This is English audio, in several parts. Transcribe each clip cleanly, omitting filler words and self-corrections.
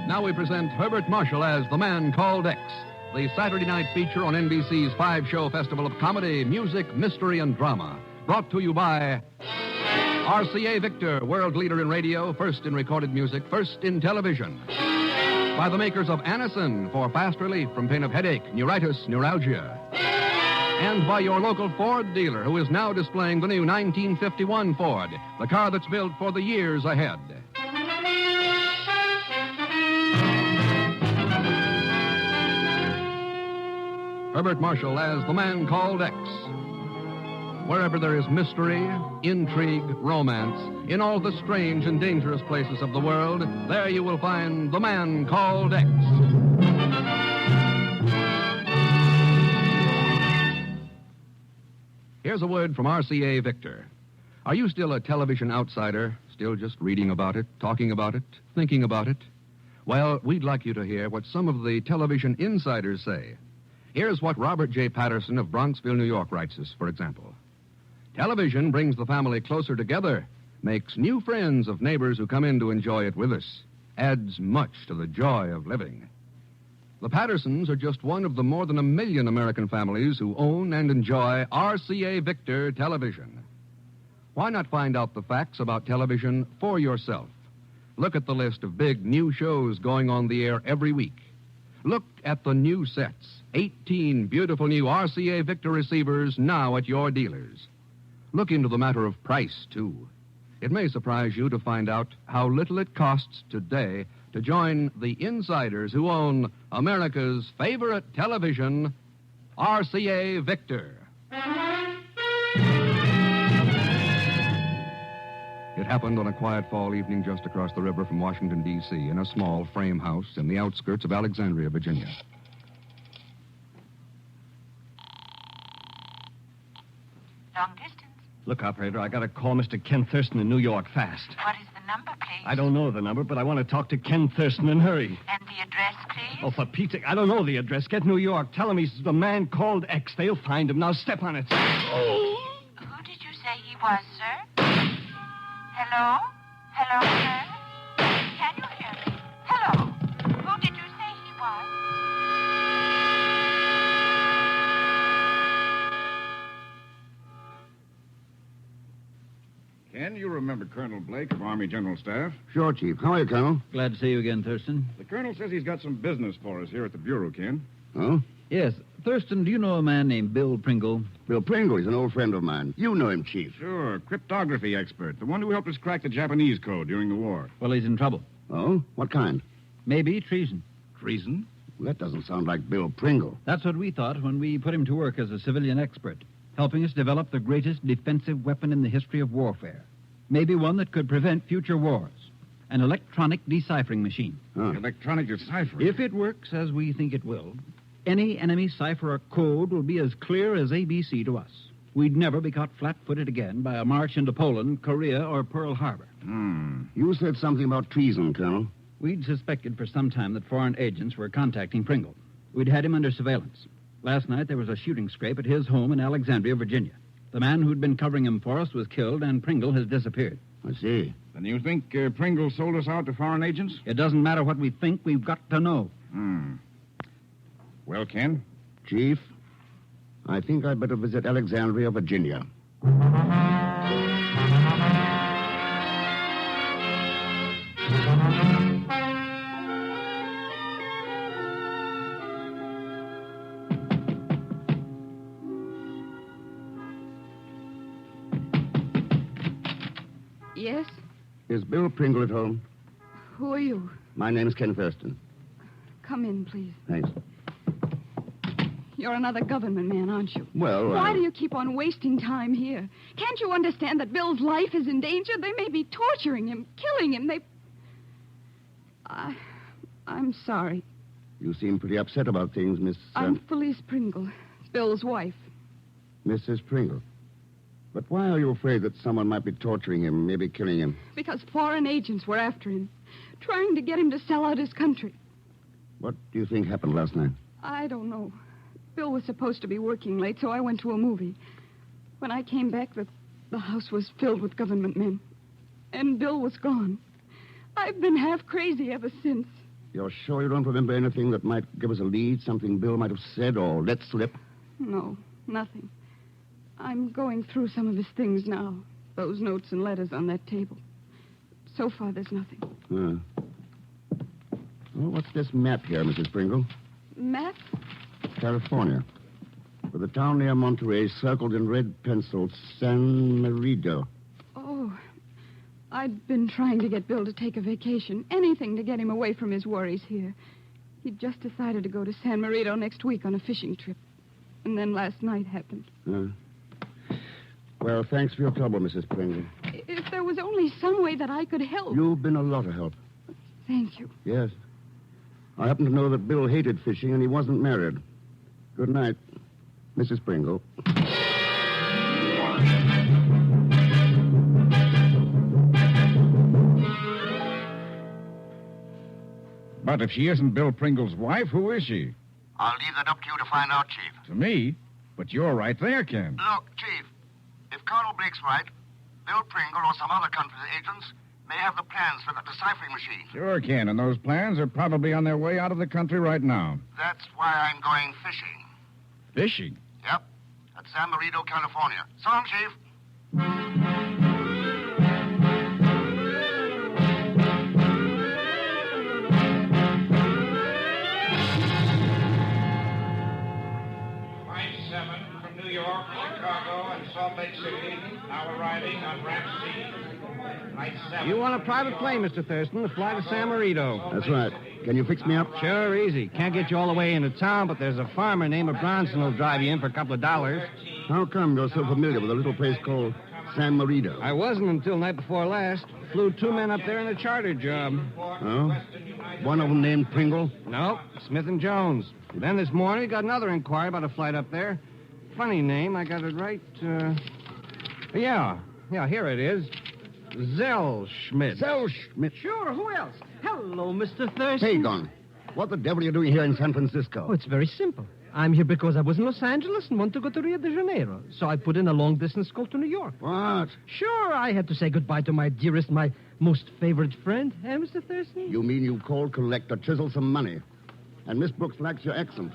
Now we present Herbert Marshall as The Man Called X, the Saturday night feature on NBC's five-show festival of comedy, music, mystery, and drama. Brought to you by RCA Victor, world leader in radio, first in recorded music, first in television. By the makers of Anacin for fast relief from pain of headache, neuritis, neuralgia. And by your local Ford dealer, who is now displaying the new 1951 Ford, the car that's built for the years ahead. Herbert Marshall as The Man Called X. Wherever there is mystery, intrigue, romance, in all the strange and dangerous places of the world, there you will find The Man Called X. Here's a word from RCA Victor. Are you still a television outsider? Still just reading about it, talking about it, thinking about it? Well, we'd like you to hear what some of the television insiders say. Here's what Robert J. Patterson of Bronxville, New York writes us, for example. Television brings the family closer together, makes new friends of neighbors who come in to enjoy it with us, adds much to the joy of living. The Pattersons are just one of the more than 1 million American families who own and enjoy RCA Victor television. Why not find out the facts about television for yourself? Look at the list of big new shows going on the air every week. Look at the new sets. 18 beautiful new RCA Victor receivers now at your dealers. Look into the matter of price, too. It may surprise you to find out how little it costs today to join the insiders who own America's favorite television, RCA Victor. It happened on a quiet fall evening just across the river from Washington, D.C., in a small frame house in the outskirts of Alexandria, Virginia. Long distance. Look, operator, I got to call Mr. Ken Thurston in New York fast. What is the number, please? I don't know the number, but I want to talk to Ken Thurston and hurry. And the address, please? Oh, for Pete's sake, I don't know the address. Get New York. Tell him he's the Man Called X. They'll find him. Now step on it. Who did you say he was, sir? Hello? Hello, sir? Can you hear me? Hello? Who did you say he was? Ken, you remember Colonel Blake of Army General Staff? Sure, Chief. How are you, Colonel? Glad to see you again, Thurston. The Colonel says he's got some business for us here at the Bureau, Ken. Oh? Yes. Thurston, do you know a man named Bill Pringle? Bill Pringle. He's an old friend of mine. You know him, Chief. Sure, cryptography expert. The one who helped us crack the Japanese code during the war. Well, he's in trouble. Oh? What kind? Maybe treason. Treason? Well, that doesn't sound like Bill Pringle. That's what we thought when we put him to work as a civilian expert, helping us develop the greatest defensive weapon in the history of warfare. Maybe one that could prevent future wars. An electronic deciphering machine. Huh. Electronic deciphering. If it works as we think it will, any enemy cipher or code will be as clear as ABC to us. We'd never be caught flat-footed again by a march into Poland, Korea, or Pearl Harbor. You said something about treason, Colonel. We'd suspected for some time that foreign agents were contacting Pringle. We'd had him under surveillance. Last night, there was a shooting scrape at his home in Alexandria, Virginia. The man who'd been covering him for us was killed, and Pringle has disappeared. I see. Then you think Pringle sold us out to foreign agents? It doesn't matter what we think, we've got to know. Well, Ken? Chief, I think I'd better visit Alexandria, Virginia. Yes? Is Bill Pringle at home? Who are you? My name's Ken Thurston. Come in, please. Thanks. You're another government man, aren't you? Well, Why do you keep on wasting time here? Can't you understand that Bill's life is in danger? They may be torturing him, killing him. I'm sorry. You seem pretty upset about things, Miss... I'm Felice Pringle, Bill's wife. Mrs. Pringle. But why are you afraid that someone might be torturing him, maybe killing him? Because foreign agents were after him, trying to get him to sell out his country. What do you think happened last night? I don't know. Bill was supposed to be working late, so I went to a movie. When I came back, the house was filled with government men. and Bill was gone. I've been half crazy ever since. You're sure you don't remember anything that might give us a lead? Something Bill might have said or let slip? No, nothing. I'm going through some of his things now. Those notes and letters on that table. So far, there's nothing. Well, what's this map here, Mrs. Pringle? Map? California. With a town near Monterey circled in red pencil, San Marino. Oh, I'd been trying to get Bill to take a vacation. Anything to get him away from his worries here. He'd just decided to go to San Marino next week on a fishing trip. And then last night happened. Well, thanks for your trouble, Mrs. Pringle. If there was only some way that I could help. You've been a lot of help. Thank you. Yes. I happen to know that Bill hated fishing and he wasn't married. Good night, Mrs. Pringle. But if she isn't Bill Pringle's wife, who is she? I'll leave that up to you to find out, Chief. To me? But you're right there, Ken. Look, Chief, if Colonel Blake's right, Bill Pringle or some other country's agents may have the plans for the deciphering machine. Sure, Ken, and those plans are probably on their way out of the country right now. That's why I'm going fishing. Fishing? Yep, at San Marino, California. So long, Chief. New York, Chicago, and Salt Lake City, now arriving on Ramp C. Flight 7. You want a private plane, Mr. Thurston, to fly to San Marino. That's right. Can you fix me up? Sure, easy. Can't get you all the way into town, but there's a farmer named Bronson who'll drive you in for a couple of dollars. How come you're so familiar with a little place called San Marino? I wasn't until night before last. Flew 2 men up there in a charter job. Oh? One of them named Pringle? No, Smith and Jones. Then this morning, we got another inquiry about a flight up there. Funny name. I got it right. Yeah, here it is. Zellschmidt. Zellschmidt? Sure, who else? Hello, Mr. Thurston. Pagon. What the devil are you doing here in San Francisco? Oh, it's very simple. I'm here because I was in Los Angeles and want to go to Rio de Janeiro. So I put in a long-distance call to New York. What? Sure, I had to say goodbye to my dearest, my most favorite friend. Eh, Mr. Thurston? You mean you called collect to chisel some money. And Miss Brooks likes your accent.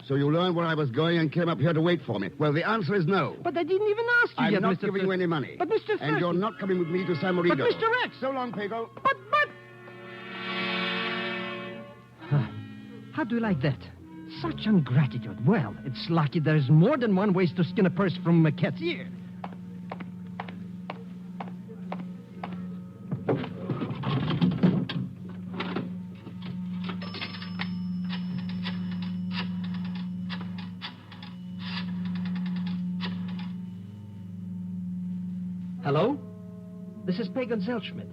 So you learned where I was going and came up here to wait for me. Well, the answer is no. But I didn't even ask you I'm yet, not Mr. giving you any money. But, Mr. Thurston... And you're not coming with me to San Marino. But, Mr. X... So long, Pago. But... How do you like that? Such ingratitude. Well, it's lucky there's more than one way to skin a purse from a cat's ear. Hello? This is Pagan Zellschmidt.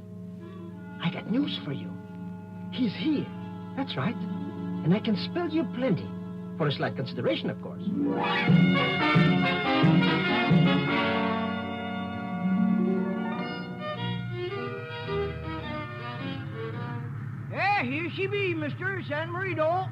I got news for you. He's here. That's right. And I can spell you plenty. For a slight consideration, of course. Yeah, here she be, mister, San Marino.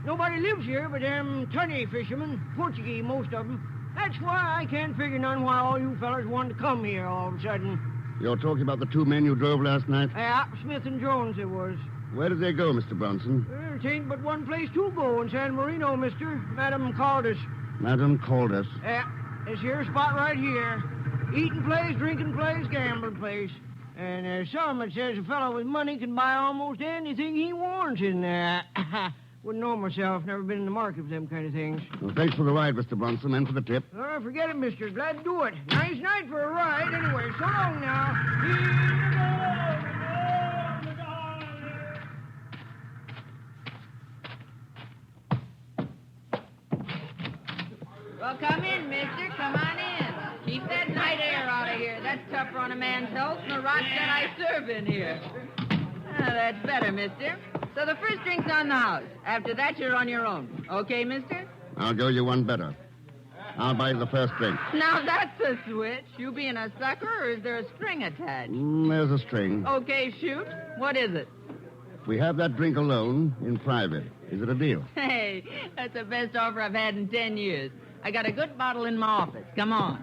Nobody lives here but them tunny fishermen, Portuguese, most of them. That's why I can't figure none why all you fellas wanted to come here all of a sudden. You're talking about the 2 men you drove last night? Yeah, Smith and Jones it was. Where did they go, Mr. Bronson? It ain't but one place to go in San Marino, mister. Madam called us. Madam called us. Yeah, this here spot right here. Eating place, drinking place, gambling place. And there's some that says a fellow with money can buy almost anything he wants in there. Wouldn't know myself. Never been in the market for them kind of things. Well, thanks for the ride, Mr. Bronson, and for the tip. Oh, forget it, mister. Glad to do it. Nice night for a ride. Anyway, so long now. Well, come in, mister. Come on in. Keep that night air out of here. That's tougher on a man's health than the rocks that I serve in here. Ah, that's better, mister. So the first drink's on the house. After that, you're on your own. Okay, mister? I'll go you one better. I'll buy you the first drink. Now, that's a switch. You being a sucker, or is there a string attached? There's a string. Okay, shoot. What is it? We have that drink alone, in private. Is it a deal? Hey, that's the best offer I've had in 10 years. I got a good bottle in my office. Come on.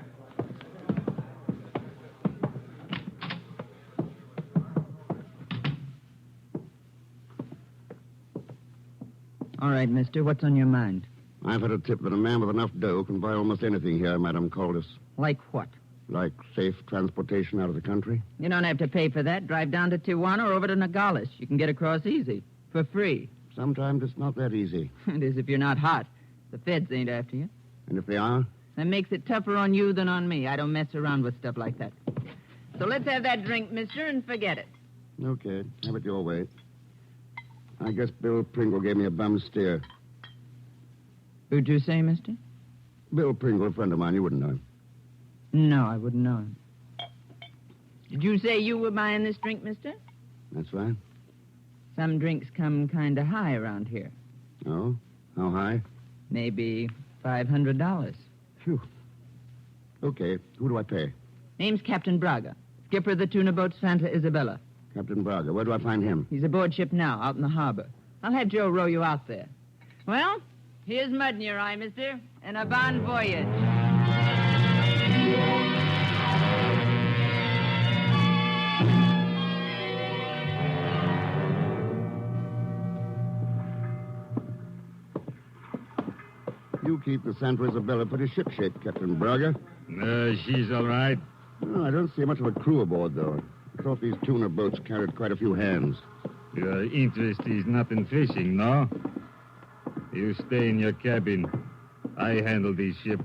All right, mister. What's on your mind? I've had a tip that a man with enough dough can buy almost anything here, Madam Caldas. Like what? Like safe transportation out of the country. You don't have to pay for that. Drive down to Tijuana or over to Nogales. You can get across easy. For free. Sometimes it's not that easy. It is if you're not hot. The feds ain't after you. And if they are? That makes it tougher on you than on me. I don't mess around with stuff like that. So let's have that drink, mister, and forget it. Okay, have it your way. I guess Bill Pringle gave me a bum steer. Who'd you say, mister? Bill Pringle, a friend of mine. You wouldn't know him. No, I wouldn't know him. Did you say you were buying this drink, mister? That's right. Some drinks come kind of high around here. Oh? How high? Maybe $500. Phew. Okay, who do I pay? Name's Captain Braga, skipper of the tuna boat Santa Isabella. Captain Braga. Where do I find him? He's aboard ship now, out in the harbor. I'll have Joe row you out there. Well, here's mud in your eye, mister, and a bon voyage. You keep the Santa Isabella pretty shipshape, Captain Braga. She's all right. Oh, I don't see much of a crew aboard, though. I thought these tuna boats carried quite a few hands. Your interest is not in fishing, no? You stay in your cabin. I handle this ship.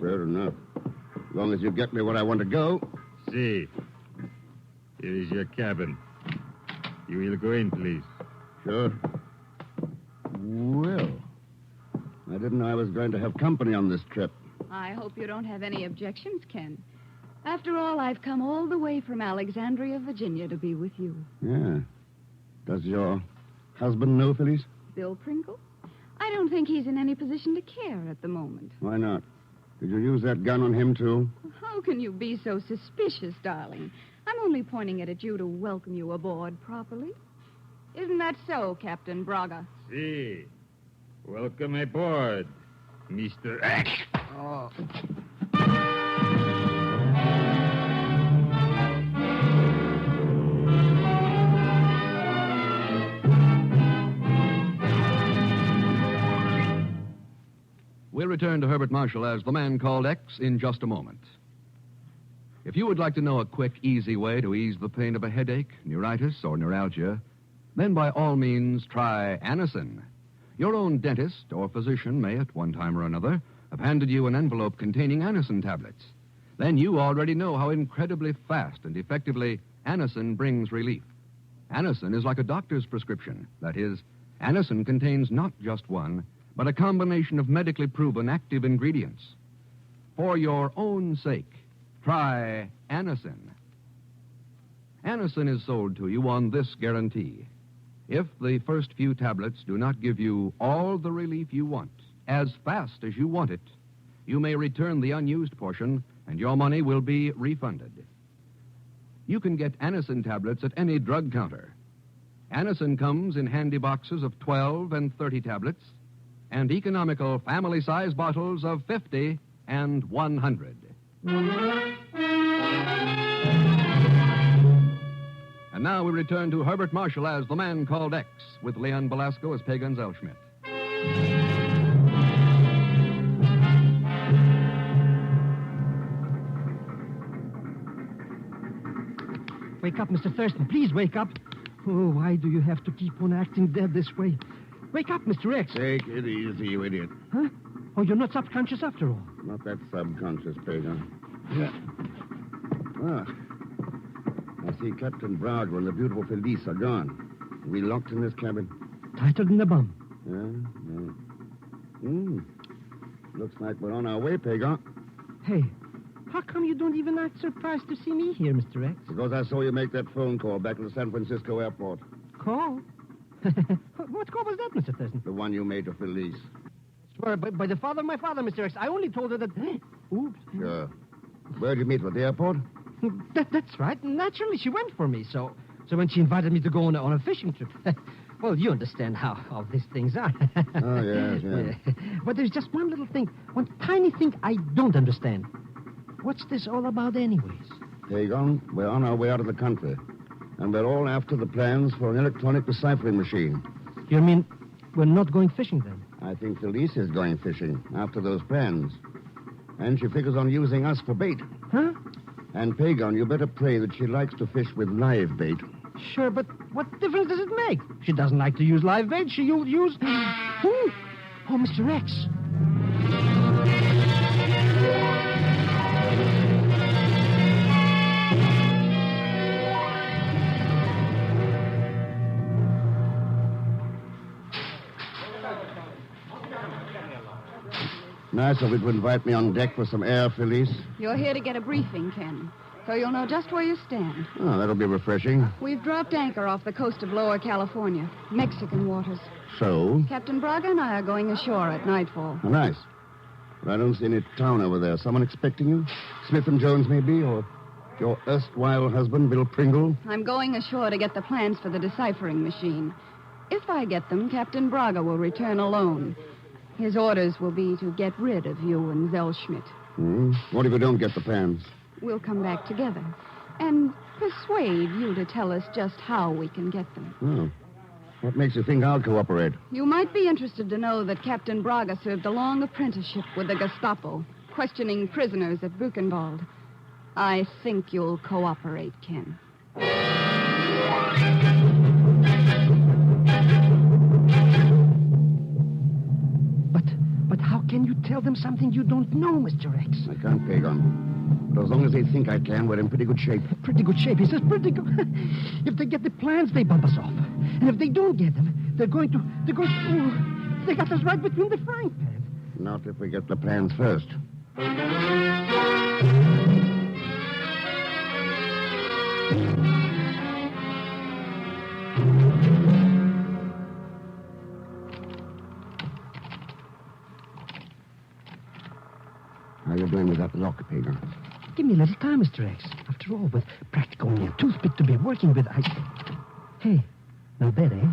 Fair enough. As long as you get me where I want to go. See. Here is your cabin. You will go in, please. Sure. Well, I didn't know I was going to have company on this trip. I hope you don't have any objections, Ken. After all, I've come all the way from Alexandria, Virginia, to be with you. Yeah. Does your husband know, Phyllis? Bill Pringle? I don't think he's in any position to care at the moment. Why not? Did you use that gun on him, too? How can you be so suspicious, darling? I'm only pointing it at you to welcome you aboard properly. Isn't that so, Captain Braga? See. Welcome aboard, Mr. X. Oh. We'll return to Herbert Marshall as the man called X in just a moment. If you would like to know a quick, easy way to ease the pain of a headache, neuritis, or neuralgia, then by all means try Anacin. Your own dentist or physician may, at one time or another, have handed you an envelope containing Anacin tablets. Then you already know how incredibly fast and effectively Anacin brings relief. Anacin is like a doctor's prescription. That is, Anacin contains not just one, but a combination of medically proven active ingredients. For your own sake, try Anacin. Anacin is sold to you on this guarantee. If the first few tablets do not give you all the relief you want, as fast as you want it, you may return the unused portion and your money will be refunded. You can get Anacin tablets at any drug counter. Anacin comes in handy boxes of 12 and 30 tablets and economical family-size bottles of 50 and 100. And now we return to Herbert Marshall as the man called X, with Leon Belasco as Pagan Zellschmidt. Wake up, Mr. Thurston. Please wake up. Oh, why do you have to keep on acting dead this way? Wake up, Mr. X. Take it easy, you idiot. Huh? Oh, you're not subconscious after all. Not that subconscious, Pagan. Yeah. Ah. I see Captain Braga and the beautiful Felice are gone. We locked in this cabin? Tighter than a bum. Yeah. Looks like we're on our way, Pagan. Hey, how come you don't even act surprised to see me here, Mr. X? Because I saw you make that phone call back to the San Francisco airport. Call? What call was that, Mr. Thurston? The one you made to Felice. Swear by the father of my father, Mr. X. I only told her that... Oops. Sure. Where'd you meet her, at the airport? That's right. Naturally, she went for me. So when she invited me to go on a fishing trip... well, you understand how these things are. Oh, yes, yes. But there's just one little thing, one tiny thing I don't understand. What's this all about anyways? Pagan, we're on our way out of the country. And we're all after the plans for an electronic deciphering machine. You mean we're not going fishing then. I think Felice is going fishing after those plans. And she figures on using us for bait. Huh? And, Pagon, you better pray that she likes to fish with live bait. Sure, but what difference does it make? She doesn't like to use live bait. She'll use... Oh, Mr. X. Nice of you to invite me on deck for some air, Felice. You're here to get a briefing, Ken, so you'll know just where you stand. Oh, that'll be refreshing. We've dropped anchor off the coast of Lower California, Mexican waters. So? Captain Braga and I are going ashore at nightfall. Oh, nice. But I don't see any town over there. Someone expecting you? Smith and Jones, maybe? Or your erstwhile husband, Bill Pringle? I'm going ashore to get the plans for the deciphering machine. If I get them, Captain Braga will return alone. His orders will be to get rid of you and Zellschmidt. What if you don't get the plans? We'll come back together and persuade you to tell us just how we can get them. Oh. What makes you think I'll cooperate? You might be interested to know that Captain Braga served a long apprenticeship with the Gestapo, questioning prisoners at Buchenwald. I think you'll cooperate, Ken. But how can you tell them something you don't know, Mr. X? I can't, Pagon. But as long as they think I can, we're in pretty good shape. Pretty good shape. He says pretty good. If they get the plans, they bump us off. And if they don't get them, they got us right between the frying pan. Not if we get the plans first. How are you doing with that lock, Pagan? Give me a little time, Mr. X. After all, with practically only a toothpick to be working with, Hey, now that, eh?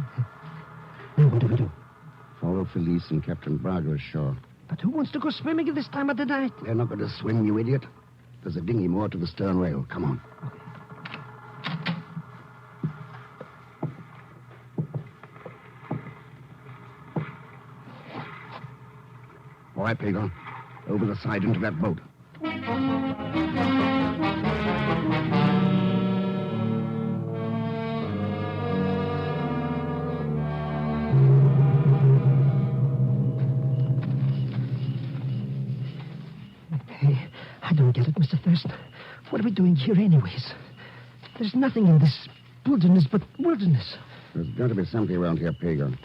Now what do we do? Follow Felice and Captain Braga ashore. But who wants to go swimming at this time of the night? They're not going to swim, you idiot. There's a dinghy moored to the stern rail. Come on. All right, Pagan. Over the side into that boat. Hey, I don't get it, Mr. Thurston. What are we doing here anyways? There's nothing in this wilderness but wilderness. There's got to be something around here, Pagan.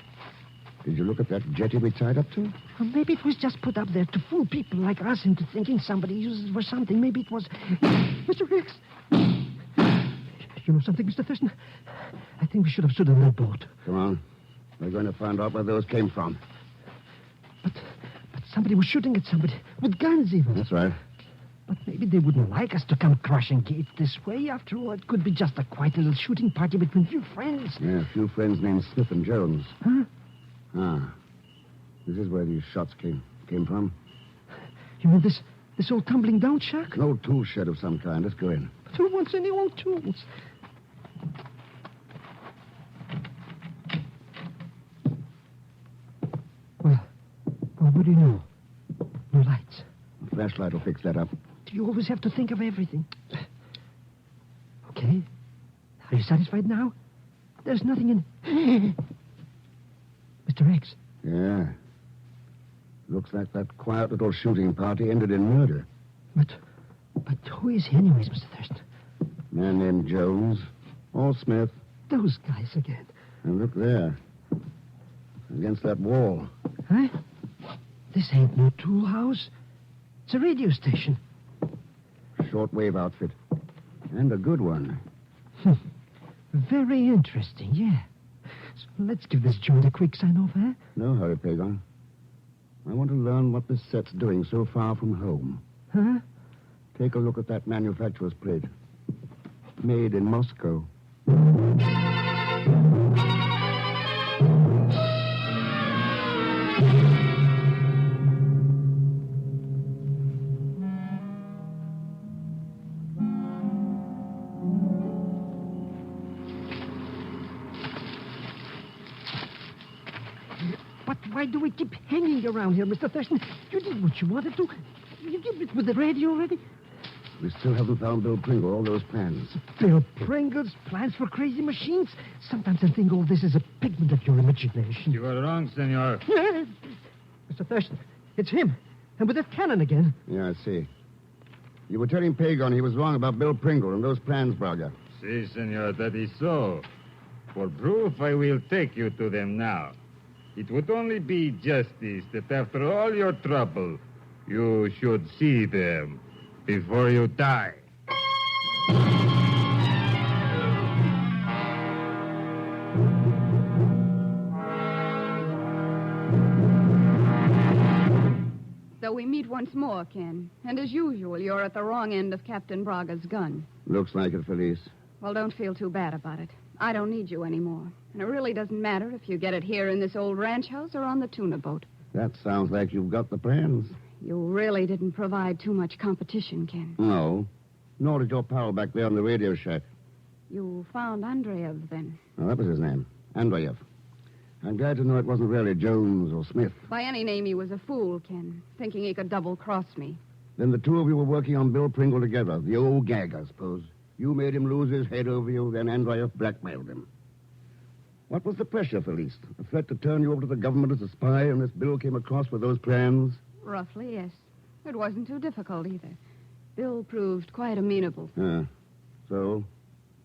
Did you look at that jetty we tied up to? Well, maybe it was just put up there to fool people like us into thinking somebody uses it for something. Maybe it was... Mr. Rex! You know something, Mr. Thurston? I think we should have stood in that boat. Come on. We're going to find out where those came from. But somebody was shooting at somebody, with guns even. That's right. But maybe they wouldn't like us to come crushing Gate this way. After all, it could be just a quiet little shooting party between few friends. Yeah, a few friends named Smith and Jones. Huh? Ah. This is where these shots came from. You mean this old tumbling down shack? An old tool shed of some kind. Let's go in. But who wants any old tools? Well, what do you know? No lights. A flashlight will fix that up. Do you always have to think of everything? Okay. Are you satisfied now? There's nothing in... Mr. X. Yeah. Looks like that quiet little shooting party ended in murder. But who is he anyways, Mr. Thurston? Man named Jones. Or Smith. Those guys again. And look there. Against that wall. Huh? This ain't no tool house. It's a radio station. Shortwave outfit. And a good one. Very interesting, yeah. So let's give this joint a quick sign-off, eh? No hurry, Pagan. I want to learn what this set's doing so far from home. Huh? Take a look at that manufacturer's plate. Made in Moscow. Why do we keep hanging around here, Mr. Thurston? You did what you wanted to. You did it with the radio already. We still haven't found Bill Pringle, all those plans. Bill Pringle's plans for crazy machines? Sometimes I think all this is a figment of your imagination. You are wrong, senor. Mr. Thurston, it's him. And with that cannon again. Yeah, I see. You were telling Pagon he was wrong about Bill Pringle and those plans, Braga. Si, senor, that is so. For proof, I will take you to them now. It would only be justice that after all your trouble, you should see them before you die. So we meet once more, Ken. And as usual, you're at the wrong end of Captain Braga's gun. Looks like it, Felice. Well, don't feel too bad about it. I don't need you anymore. And it really doesn't matter if you get it here in this old ranch house or on the tuna boat. That sounds like you've got the plans. You really didn't provide too much competition, Ken. No. Nor did your pal back there on the radio shack. You found Andreev, then? Oh, that was his name. Andreev. I'm glad to know it wasn't really Jones or Smith. By any name, he was a fool, Ken, thinking he could double-cross me. Then the two of you were working on Bill Pringle together. The old gag, I suppose. You made him lose his head over you, then Andreev blackmailed him. What was the pressure, Felice? A threat to turn you over to the government as a spy unless Bill came across with those plans? Roughly, yes. It wasn't too difficult, either. Bill proved quite amenable. So,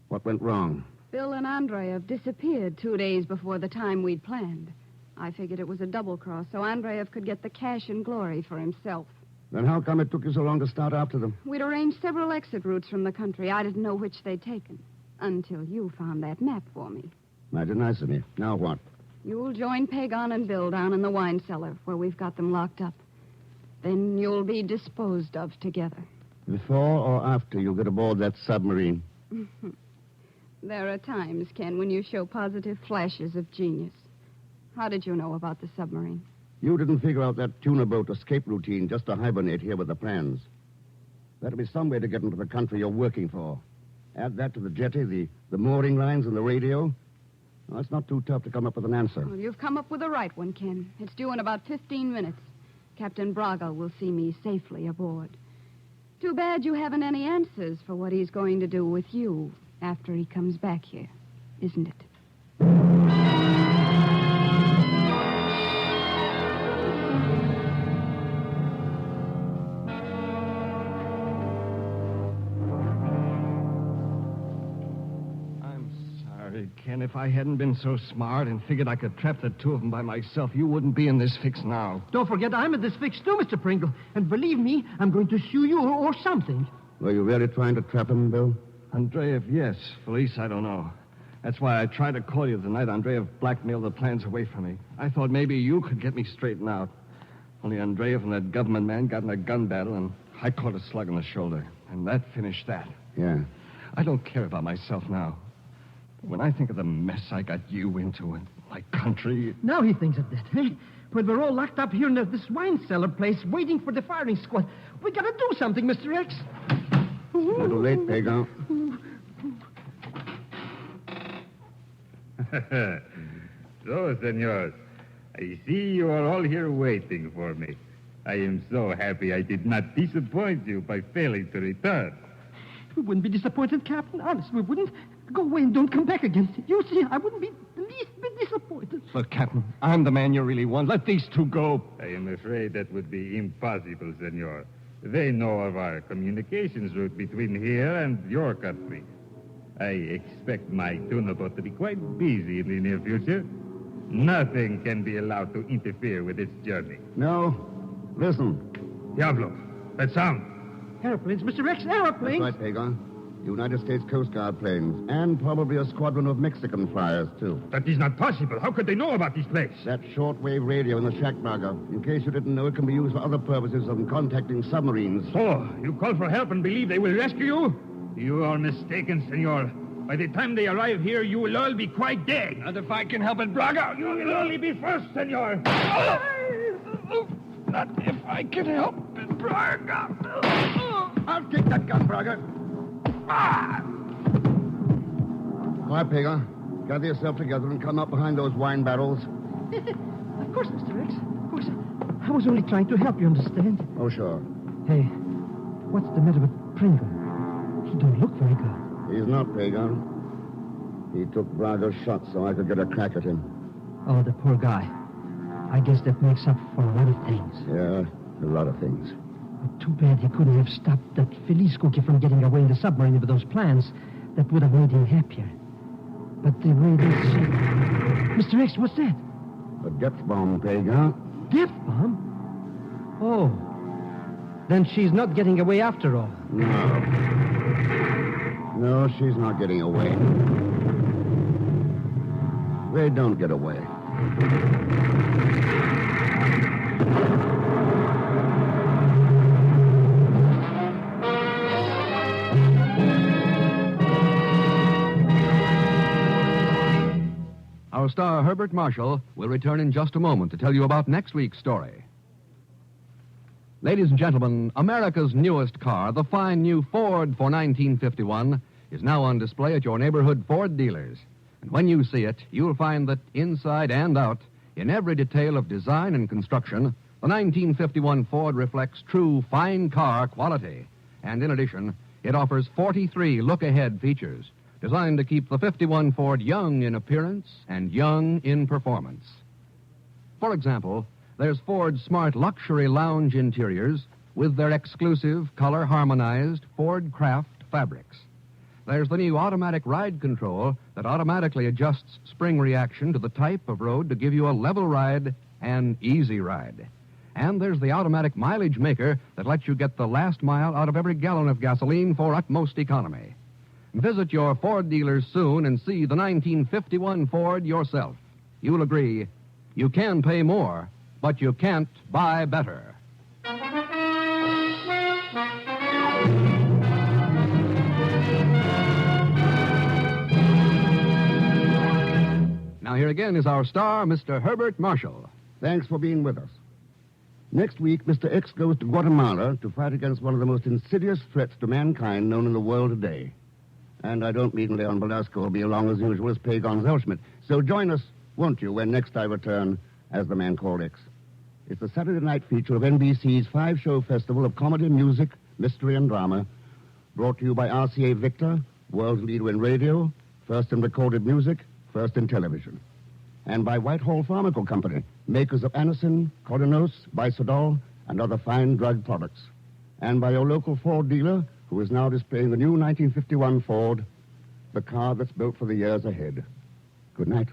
what went wrong? Bill and Andreev disappeared 2 days before the time we'd planned. I figured it was a double-cross, so Andreev could get the cash and glory for himself. Then how come it took you so long to start after them? We'd arranged several exit routes from the country. I didn't know which they'd taken. Until you found that map for me. Mighty nice of me. Now what? You'll join Pagon and Bill down in the wine cellar, where we've got them locked up. Then you'll be disposed of together. Before or after you get aboard that submarine? There are times, Ken, when you show positive flashes of genius. How did you know about the submarine? You didn't figure out that tuna boat escape routine just to hibernate here with the plans. There'll be some way to get into the country you're working for. Add that to the jetty, the mooring lines, and the radio. Well, it's not too tough to come up with an answer. Well, you've come up with the right one, Ken. It's due in about 15 minutes. Captain Braga will see me safely aboard. Too bad you haven't any answers for what he's going to do with you after he comes back here, isn't it? Ken, if I hadn't been so smart and figured I could trap the two of them by myself, you wouldn't be in this fix now. Don't forget, I'm in this fix too, Mr. Pringle. And believe me, I'm going to sue you or something. Were you really trying to trap him, Bill? Andreev, yes. Felice, I don't know. That's why I tried to call you the night Andreev blackmailed the plans away from me. I thought maybe you could get me straightened out. Only Andreev and that government man got in a gun battle, and I caught a slug in the shoulder. And that finished that. Yeah. I don't care about myself now. When I think of the mess I got you into in my country... Now he thinks of that, eh? When we're all locked up here in this wine cellar place waiting for the firing squad. We gotta do something, Mr. X. A little late, Pagan. So, senors, I see you are all here waiting for me. I am so happy I did not disappoint you by failing to return. We wouldn't be disappointed, Captain. Honest, we wouldn't. Go away and don't come back again. You see, I wouldn't be the least bit disappointed. Look, Captain, I'm the man you really want. Let these two go. I am afraid that would be impossible, senor. They know of our communications route between here and your country. I expect my tuna boat to be quite busy in the near future. Nothing can be allowed to interfere with its journey. No. Listen. Diablo, that sound. Airplanes, Mr. X, airplanes. That's right, Pagan. United States Coast Guard planes, and probably a squadron of Mexican flyers, too. That is not possible. How could they know about this place? That shortwave radio in the shack, Braga. In case you didn't know, it can be used for other purposes than contacting submarines. So, you call for help and believe they will rescue you? You are mistaken, senor. By the time they arrive here, you will all be quite dead. And if I can help it, Braga... You will only be first, senor. Not if I can help it, Braga. I'll take that gun, Braga. All right, Pagan. Gather yourself together and come up behind those wine barrels. Of course, Mr. X. Of course. I was only trying to help you, understand? Oh, sure. Hey, what's the matter with Pringle? He don't look very good. He's not, Pagan. He took Braga's shot so I could get a crack at him. Oh, the poor guy. I guess that makes up for a lot of things. Yeah, a lot of things. Too bad he couldn't have stopped that Felice cookie from getting away in the submarine with those plans. That would have made him happier. But the way this... Mr. X, what's that? A depth bomb, Pagan. Depth bomb? Oh. Then she's not getting away after all. No. No, she's not getting away. They don't get away. Our star, Herbert Marshall, will return in just a moment to tell you about next week's story. Ladies and gentlemen, America's newest car, the fine new Ford for 1951, is now on display at your neighborhood Ford dealers. And when you see it, you'll find that inside and out, in every detail of design and construction, the 1951 Ford reflects true fine car quality. And in addition, it offers 43 look-ahead features designed to keep the 51 Ford young in appearance and young in performance. For example, there's Ford's smart luxury lounge interiors with their exclusive color-harmonized Ford Craft fabrics. There's the new automatic ride control that automatically adjusts spring reaction to the type of road to give you a level ride and easy ride. And there's the automatic mileage maker that lets you get the last mile out of every gallon of gasoline for utmost economy. Visit your Ford dealers soon and see the 1951 Ford yourself. You'll agree, you can pay more, but you can't buy better. Now here again is our star, Mr. Herbert Marshall. Thanks for being with us. Next week, Mr. X goes to Guatemala to fight against one of the most insidious threats to mankind known in the world today. And I don't mean Leon Belasco will be along as usual as Pagon Zellschmidt. So join us, won't you, when next I return as the man called X. It's the Saturday night feature of NBC's 5-show festival of comedy, music, mystery, and drama, brought to you by RCA Victor, world's leader in radio, first in recorded music, first in television. And by Whitehall Pharmaceutical Company, makers of Anacin, Codinos, Bisodol, and other fine drug products. And by your local Ford dealer, who is now displaying the new 1951 Ford, the car that's built for the years ahead. Good night.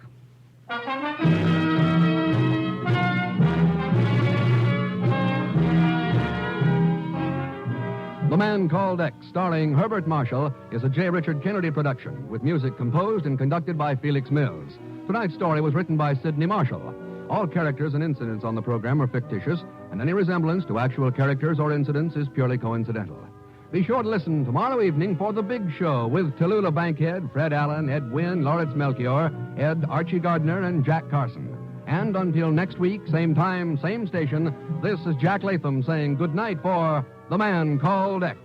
The Man Called X, starring Herbert Marshall, is a J. Richard Kennedy production, with music composed and conducted by Felix Mills. Tonight's story was written by Sidney Marshall. All characters and incidents on the program are fictitious, and any resemblance to actual characters or incidents is purely coincidental. Be sure to listen tomorrow evening for The Big Show with Tallulah Bankhead, Fred Allen, Ed Wynn, Lawrence Melchior, Ed Archie Gardner, and Jack Carson. And until next week, same time, same station, this is Jack Latham saying good night for The Man Called X.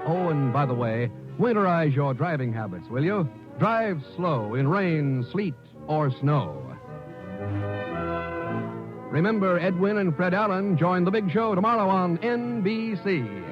Oh, and by the way, winterize your driving habits, will you? Drive slow in rain, sleet, or snow. Remember, Ed Wynn and Fred Allen join The Big Show tomorrow on NBC.